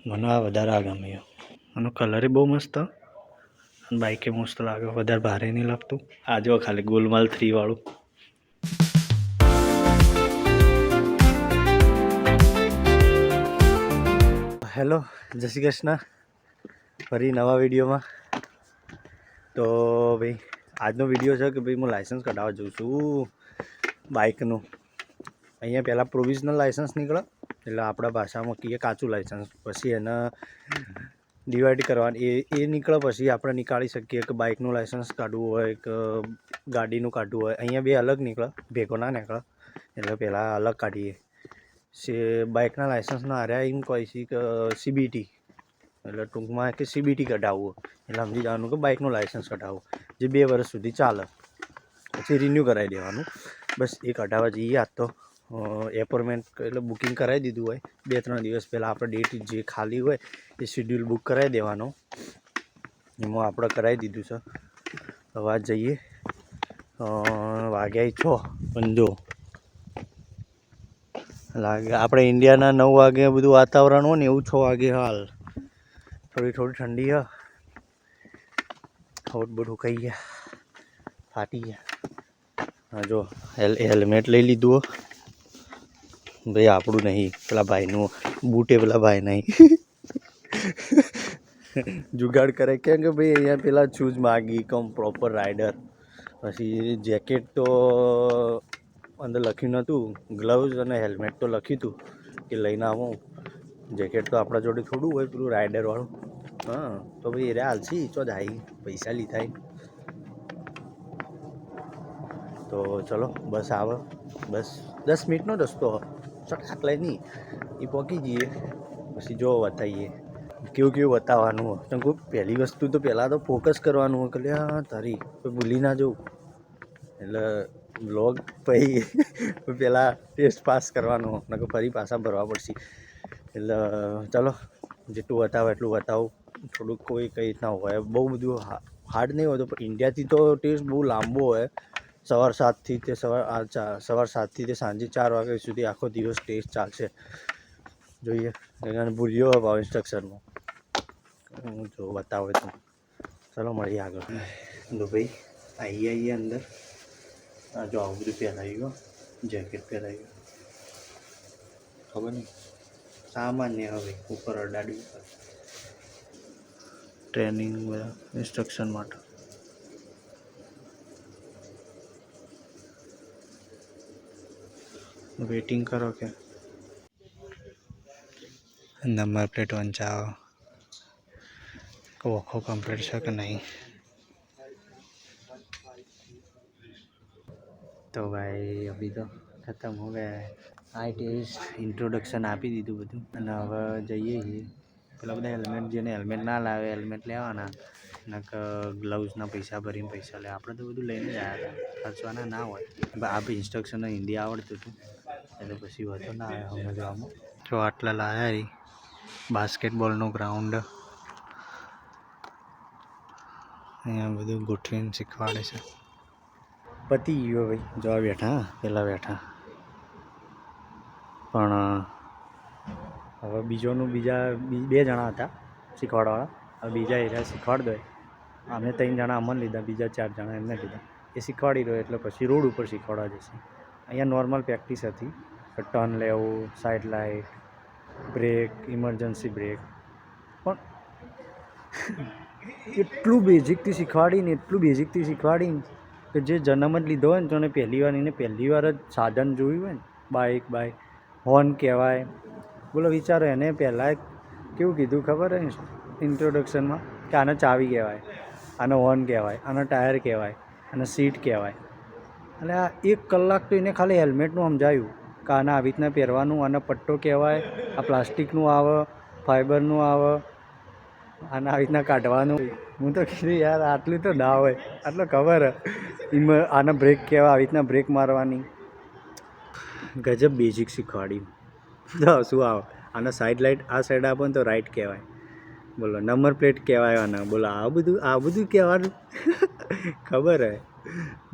મને આ વધારે ગમ્યું. આનો કલર બહુ મસ્ત અને બાઇકે મસ્ત લાગે, વધારે ભારે નહીં લાગતું. આ જો ખાલી ગોલમાલ 3 વાળું. હેલો, જય શ્રી કૃષ્ણ. ફરી નવા વિડીયોમાં. તો ભાઈ આજનો વિડીયો છે કે ભાઈ હું લાઇસન્સ કઢાવવા જઉં છું બાઇકનું. અહીંયા પહેલાં પ્રોવિઝનલ લાઇસન્સ નીકળે, એટલે આપણા ભાષામાં કહીએ કાચું લાઇસન્સ. પછી એને ડિવાઈડ કરવાની, એ નીકળે પછી આપણે નીકાળી શકીએ કે બાઇકનું લાઇસન્સ કાઢવું હોય કે ગાડીનું કાઢવું હોય. અહીંયા બે અલગ નીકળે, ભેગો ના નીકળે, એટલે પહેલાં અલગ કાઢીએ. બાઇકના લાઇસન્સના હાર્યા એમ કહે છે કે CBT, એટલે ટૂંકમાં કે CBT કઢાવવું, એટલે સમજી જવાનું કે બાઇકનું લાઇસન્સ કઢાવવું, જે 2 વર્ષ સુધી ચાલે, પછી રિન્યૂ કરાવી દેવાનું. બસ એ કઢાવવા જઈએ. આજ તો એપોઇન્ટમેન્ટ એટલે બુકિંગ કરાવી દીધું હોય. 2-3 દિવસ પહેલાં આપણે ડેટ જે ખાલી હોય એ શિડ્યુલ બુક કરાવી દેવાનો. એમાં આપણે કરાવી દીધું છે. હવે આજ જઈએ. વાગ્યા 6 પણ જો લાગે આપણે ઇન્ડિયાના 9 વાગે બધું વાતાવરણ હોય ને એવું 6 વાગે હાલ થોડી ઠંડી હ. હોટ બધું ખાઈ ગયા, ફાટી ગયા. હા જો હેલ્મેટ લઈ લીધું ભાઈ, આપણું નહીં, પેલા ભાઈનું બૂટે, પેલા ભાઈ નહીં. જુગાડ કરે કેમ કે ભાઈ અહીંયા પેલા શૂઝ માગી કમ પ્રોપર રાઇડર. પછી જેકેટ તો અંદર લખ્યું નહોતું, ગ્લવ્સ અને હેલ્મેટ તો લખ્યું હતું કે લઈને આવું. જેકેટ તો આપણા જોડે થોડું હોય પેલું રાઇડરવાળું. હા તો ભાઈ એ હાલશી ચો જાય, પૈસા લીધા. તો ચલો બસ આવે, બસ 10 મિનિટનો રસ્તો ચટાક લઈ નહીં એ પહોંચી જઈએ. પછી જો બતાવીએ કેવું બતાવવાનું હોય. તો કોઈ પહેલી વસ્તુ તો પહેલાં તો ફોકસ કરવાનું હોય કે લે તારી કોઈ ભૂલી ના જવું. એટલે વ્લોગ પછી પહેલાં ટેસ્ટ પાસ કરવાનો હોય, નકર ફરી પાછા ભરવા પડશે. એટલે ચલો જેટલું બતાવે એટલું બતાવું. થોડુંક કોઈ કઈ રીતના હોય, બહુ બધું હાર્ડ નહીં હોય. તો ઇન્ડિયાથી તો ટેસ્ટ બહુ લાંબો હોય. સવાર 7થી તે સવાર 7થી તે સાંજે 4 વાગ્યા સુધી આખો દિવસ ટેસ્ટ ચાલશે. જોઈએ એને ભૂલ્યો ભાવ ઇન્સ્ટ્રક્શનમાં હું જો બતાવે તો. ચલો મળીએ આગળ. તો ભાઈ આવીએ અંદર. જો આવું બધું પહેરાવી ગયો, જેકેટ પહેરાવી ગયો, ખબર નહીં સામાન્ય. હવે ઉપર અડાડ્યું ટ્રેનિંગ બધા ઇન્સ્ટ્રક્શન માટે. વેઇટિંગ કરો કે નંબર પ્લેટ વંચાવો, ઓખો કમ્પ્લીટ છે કે નહીં. તો ભાઈ અભી તો ખતમ હો ગયા. આ ટેસ્ટ ઇન્ટ્રોડક્શન આપી દીધું બધું, અને હવે જઈએ છીએ. પેલા બધા હેલ્મેટ, જેને હેલ્મેટ ના લાવે હેલ્મેટ લેવાના, નકર ગ્લવ્સના પૈસા ભરીને પૈસા લે. આપણે તો બધું લઈને જ આવ્યા હતા, ખર્ચવાના ના હોય. આ ઇન્સ્ટ્રક્શન હિન્દી આવડતું હતું એટલે પછી વધુ ના આવે સમજવામાં. જો આટલા લાયા રહી બાસ્કેટબોલનું ગ્રાઉન્ડ. અહીંયા બધું ગોઠવીને શીખવાડે છે. પતી ગયો ભાઈ, જવા બેઠા પહેલાં બેઠા. પણ હવે બીજા 2 જણા હતા શીખવાડવાળા. હવે બીજા એરિયા શીખવાડી દો. અમે 3 જણા અમને લીધા, બીજા 4 જણા એમને લીધા. એ શીખવાડી દો એટલે પછી રોડ ઉપર શીખવાડવા જશે. અહીંયા નોર્મલ પ્રેક્ટિસ હતી, ટર્ન લેવું, side light, brake, emergency brake. પણ એટલું બેઝિકથી શીખવાડીને કે જે જન્મ જ લીધો હોય ને તો એને પહેલી વાર જ સાધન જોયું હોય ને, બાઇક હોર્ન કહેવાય. બોલો વિચારો, એને પહેલાં કેવું કીધું ખબર હે ઇન્ટ્રોડક્શનમાં કે આને ચાવી કહેવાય, આને હોર્ન કહેવાય, આને ટાયર કહેવાય, આને સીટ કહેવાય. એટલે આ 1 કલાક તો એને ખાલી હેલ્મેટનું સમજાયું કે આને આવી રીતના પહેરવાનું, આને પટ્ટો કહેવાય, આ પ્લાસ્ટિકનું આવે, ફાઈબરનું આવે, આને આવી રીતના કાઢવાનું. હું તો કીધું યાર આટલું તો ના હોય, આટલું ખબર હે. આને બ્રેક કહેવાય, આવી રીતના બ્રેક મારવાની. ગજબ બેઝિક શીખવાડી. તો શું આવે, આને સાઈડ લાઇટ આ સાઈડ આપો ને તો રાઈટ કહેવાય. બોલો નંબર પ્લેટ કહેવાય આને. બોલો આ બધું કહેવાનું ખબર હે.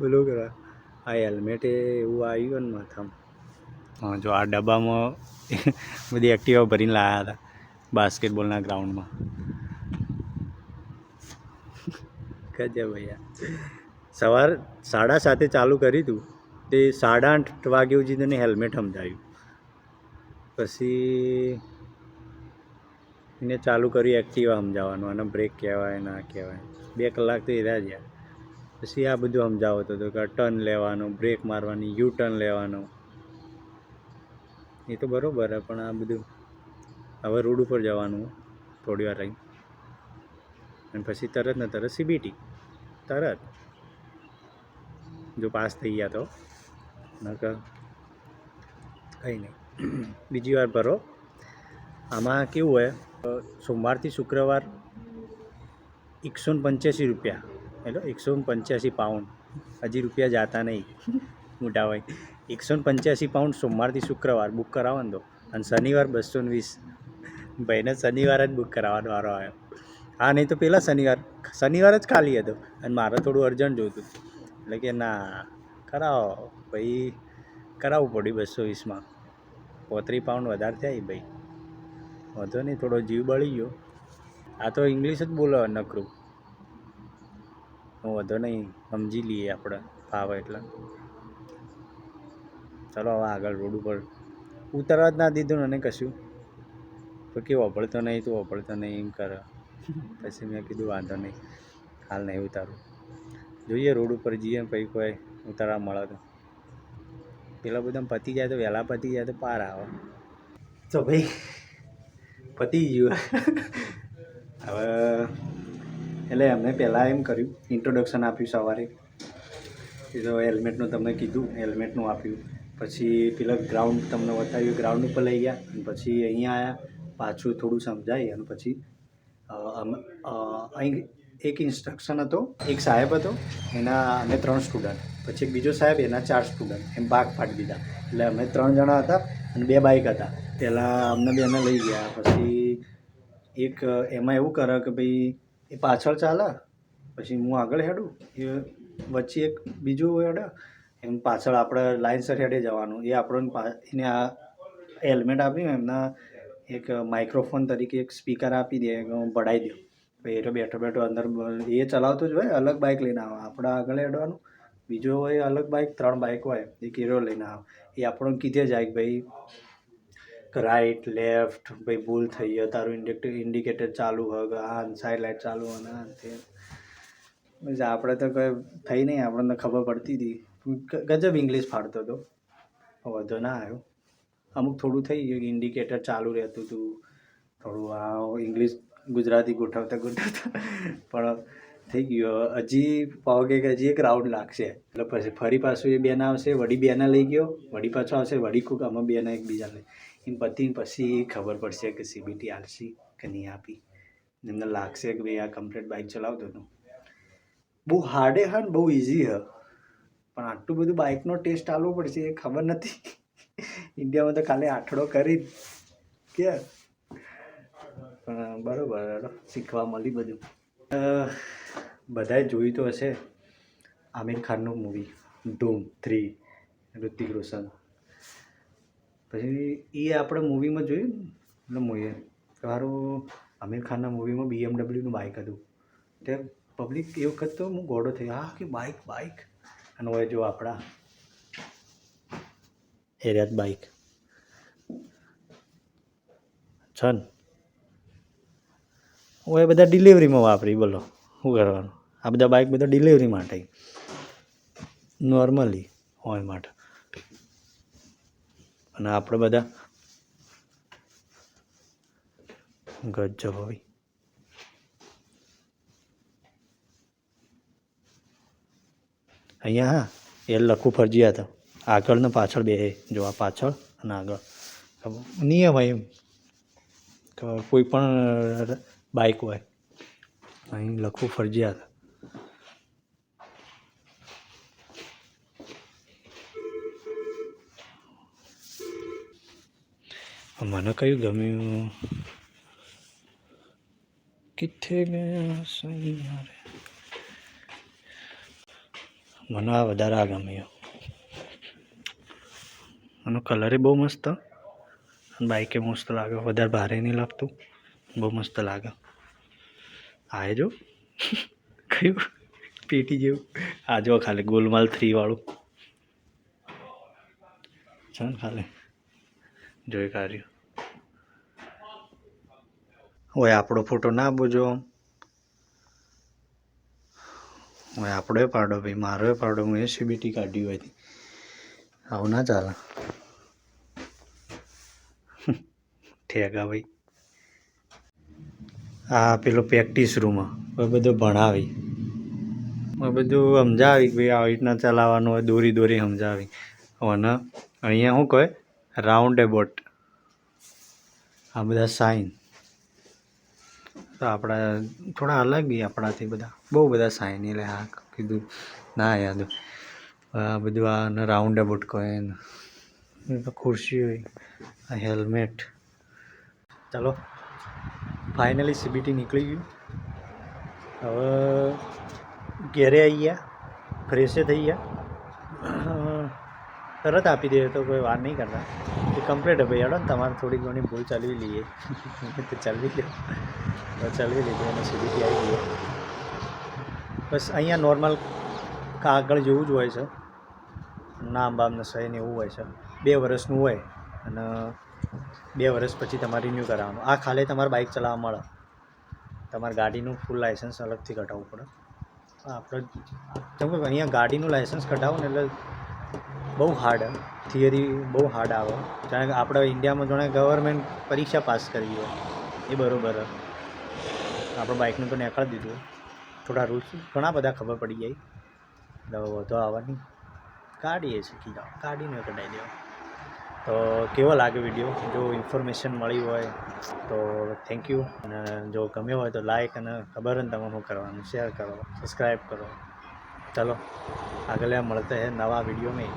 બોલો કરવા આ હેલ્મેટ એવું આવ્યું ને માથામાં. હા જો આ ડબ્બામાં બધી એક્ટિવા ભરીને લાવ્યા હતા. બાસ્કેટબોલના ગ્રાઉન્ડમાં. ગજબ ભૈયા. સવાર 7:30 ચાલુ કરી હતું તે 8:30 વાગે સુધી તને હેલ્મેટ સમજાયું, પછી એને ચાલુ કર્યું એક્ટિવા સમજાવવાનું, અને બ્રેક કહેવાય ના કહેવાય. 2 કલાક તો એ રહ્યા. પછી આ બધું સમજાવતો હતો કે ટર્ન લેવાનું, બ્રેક મારવાની, યુ ટર્ન લેવાનું. એ તો બરાબર હે, પણ આ બધું હવે રોડ ઉપર જવાનું થોડી વાર રહી, અને પછી તરત ને તરત CBT તરત, જો પાસ થઈ ગયા તો. નકર કંઈ નહીં. બીજી વાર ભરો. આમાં કેવું હોય, સોમવારથી શુક્રવાર 185 રૂપિયા, એટલે 185 પાઉન્ડ. હજી રૂપિયા જાતા નહીં મોટા ભાઈ. 185 પાઉન્ડ સોમવારથી શુક્રવાર બુક કરાવો ને તો. અને શનિવાર 220. ભાઈને શનિવાર જ બુક કરાવવાનો વારો આવ્યો. હા, નહીં તો પહેલાં શનિવાર જ ખાલી હતો, અને મારે થોડું અર્જન્ટ જોઈતું, એટલે કે ના કરાવો ભાઈ. કરાવવું પડ્યું 220માં. 35 પાઉન્ડ વધારે થયા ભાઈ. વાંધો નહીં, થોડો જીવ બળી ગયો. આ તો ઇંગ્લિશ જ બોલો નકરું. વાંધો નહીં, સમજી લઈએ આપણે, ફાવે એટલે. ચાલો હવે આગળ રોડ ઉપર ઉતરવા જ ના દીધું ને કશું, તો કે વપડતો નહીં, તું વપડતો નહીં એમ કરે. પછી મેં કીધું વાંધો નહીં, હાલ નહીં ઉતારું, જોઈએ રોડ ઉપર જઈએ પછી કોઈ ઉતારવા મળે તો. પેલા બધા પતી જાય તો વહેલા પતી જાય તો પાર આવે. તો ભાઈ પતી ગયું. હવે એટલે એમને પહેલાં એમ કર્યું, ઇન્ટ્રોડક્શન આપ્યું સવારે. એ તો હેલ્મેટનું તમને કીધું, હેલ્મેટનું આપ્યું. પછી પેલા ગ્રાઉન્ડ તમને બતાવ્યું, ગ્રાઉન્ડ ઉપર લઈ ગયા. અને પછી અહીંયા આવ્યા, પાછું થોડું સમજાવી. અને પછી અહીં એક ઇન્સ્ટ્રક્શન હતો, એક સાહેબ હતો, એના અમે 3 સ્ટુડન્ટ, પછી એક બીજો સાહેબ, એના 4 સ્ટુડન્ટ, એમ ભાગ પાડી દીધા. એટલે અમે 3 જણા હતા અને 2 બાઇક હતા. પહેલાં અમને બેને લઈ ગયા. પછી એક એમાં એવું કરે કે ભાઈ એ પાછળ ચાલે, પછી હું આગળ હેડું, એ વચ્ચે એક બીજું હેડે, એમ પાછળ આપણે લાઇનસર હેડે જવાનું. એ આપણને એને આ હેલ્મેટ આપ્યું, એમના એક માઇક્રોફોન તરીકે એક સ્પીકર આપી દે, હું ભરાઈ દઉં. પછી એ તો બેઠો બેઠો અંદર એ ચલાવતો જ હોય, અલગ બાઇક લઈને આવે, આપણે આગળ હેડવાનું. બીજો હોય અલગ બાઇક, 3 બાઇક હોય, એક હીરો લઈને આવે. એ આપણને કીધે જાય કે ભાઈ રાઈટ લેફ્ટ, ભાઈ ભૂલ થઈ ગયો, તારું ઇન્ડિકેટર ચાલુ હોય, આ સાઈડ લાઇટ ચાલુ હોય, આ તે. આપણે તો કંઈ થઈ નહીં, આપણને ખબર પડતી હતી. ગજબ ઇંગ્લિશ ફાડતો હતો, વધુ ના આવ્યો. અમુક થોડું થઈ ગયું, ઇન્ડિકેટર ચાલુ રહેતું હતું, થોડું આ ઇંગ્લિશ ગુજરાતી ગોઠવતા પણ થઈ ગયું. હજી પાવગે કે હજી એક રાઉન્ડ લાગશે, એટલે પછી ફરી પાછું એ બેન આવશે, વડી બેના લઈ ગયો, વડી પાછો આવશે, વડી કૂક અમે બેના એકબીજા લઈ એમ પતી. પછી ખબર પડશે કે CBT આલસી કે નહીં આપી. એમને લાગશે કે ભાઈ આ કમ્પ્લીટ બાઇક ચલાવતો હતો. બહુ હાર્ડે હા ને બહુ ઇઝી હ, પણ આટલું બધું બાઇકનો ટેસ્ટ આલવો પડશે એ ખબર નથી. ઇન્ડિયામાં તો ખાલી આઠડો કરી કે, પણ બરાબર શીખવા મળી બધું. બધાએ જોયું તો હશે આમિર ખાનનું મૂવી ધૂમ 3, ઋતિક રોશન. પછી એ આપણે મૂવીમાં જોયું ને, એટલે મૂવીએ મારું આમિર ખાનના મૂવીમાં BMWનું બાઇક હતું. તે પબ્લિક એ વખત તો હું ગોળો થયો, હા કે બાઇક. અને હવે જો આપણા એરિયાત બાઇક છે ને, હું એ બધા ડિલિવરીમાં વાપરી, બોલો શું કરવાનું. આ બધા બાઇક બધા ડિલિવરી માટે નોર્મલી હોય માટે. અને આપણે બધા ગજબ હોય. અહીંયા હા એ લખવું ફરજિયાત, આગળ ને પાછળ બે, જો આ પાછળ અને આગળ નિયમ હોય એમ, કોઈ પણ બાઇક હોય અહીં લખવું ફરજિયાત. મને કયું ગમ્યું, કિથે ગયા સૈયારે, મને આ વધારે આ ગમ્યું. આનો કલરે બહુ મસ્ત, અને બાઇકે મસ્ત લાગે, વધારે ભારે નહીં લાગતું. બહુ મસ્ત લાગે. આ જો કયું પેટી જેવું. આ જો ખાલી ગોલમાલ 3 વાળું છે ને, ખાલી જોઈ કાઢ્યું. હવે આપણો ફોટો ના બોજો. હવે આપણો પાડો ભાઈ, મારો પાડો. હું એ સીબીટી કાઢ્યું હોય આવું ના ચાલે. ઠેકા ભાઈ. આ પેલો પ્રેક્ટિસ રૂમ બધું ભણાવી, બધું સમજાવી ભાઈ આવી રીતના ચલાવવાનું હોય, દોરી દોરી સમજાવી. અને અહીંયા શું કહે, રાઉન્ડ એબોટ. આ બધા સાઇન તો આપણા થોડા અલગ બી આપણાથી બધા, બહુ બધા સાઇન. એટલે હા કીધું ના યાદ. આ બધું આ રાઉન્ડ એબોટ કહે ને. ખુરશી હોય, આ હેલ્મેટ. ચાલો ફાઇનલી સીબીટી નીકળી ગયું. હવે ઘેરે આવી ગયા, ફ્રેશે થઈ ગયા, તરત આપી દે તો કોઈ વાર નહીં કરતા. એ કમ્પ્લીટ ભાઈ હેડો ને, તમારે થોડી ઘણી ભૂલ ચલાવી લઈએ તો ચલાવી લો. ચલાવી લીધું અને સીબીટી આવી ગઈ. બસ અહીંયા નોર્મલ કાગળ જેવું જ હોય છે, નામ બામને સહી ને એવું હોય છે. 2 વર્ષનું હોય અને 2 વર્ષ પછી તમારે રિન્યૂ કરાવવાનું. આ ખાલી તમારે બાઇક ચલાવવા મળે. તમારે ગાડીનું ફૂલ લાઇસન્સ અલગથી કઢાવવું પડે. આપણે કેમ કે અહીંયા ગાડીનું લાઇસન્સ કઢાવો ને એટલે બહુ હાર્ડ, થિયરી બહુ હાર્ડ આવે. જાણે કે આપણે ઇન્ડિયામાં જાણે ગવર્મેન્ટ પરીક્ષા પાસ કરવી હોય એ બરાબર. આપણે બાઇકનું તો નીકળી દીધું, થોડા રૂલ્સ ઘણા બધા ખબર પડી જાય એટલે વધુ આવવાની. કાઢીએ શીખી જાઓ, કાઢીને કઢાવી દેવા. તો કેવો લાગે વિડીયો? જો ઇન્ફોર્મેશન મળી હોય તો થેન્ક યુ. અને જો ગમ્યો હોય તો લાઈક, અને ખબર ને તમે શું કરવાનું, શેર કરો, સબસ્ક્રાઈબ કરો. ચલો આગળ મળते हैं नवा वीडियो में.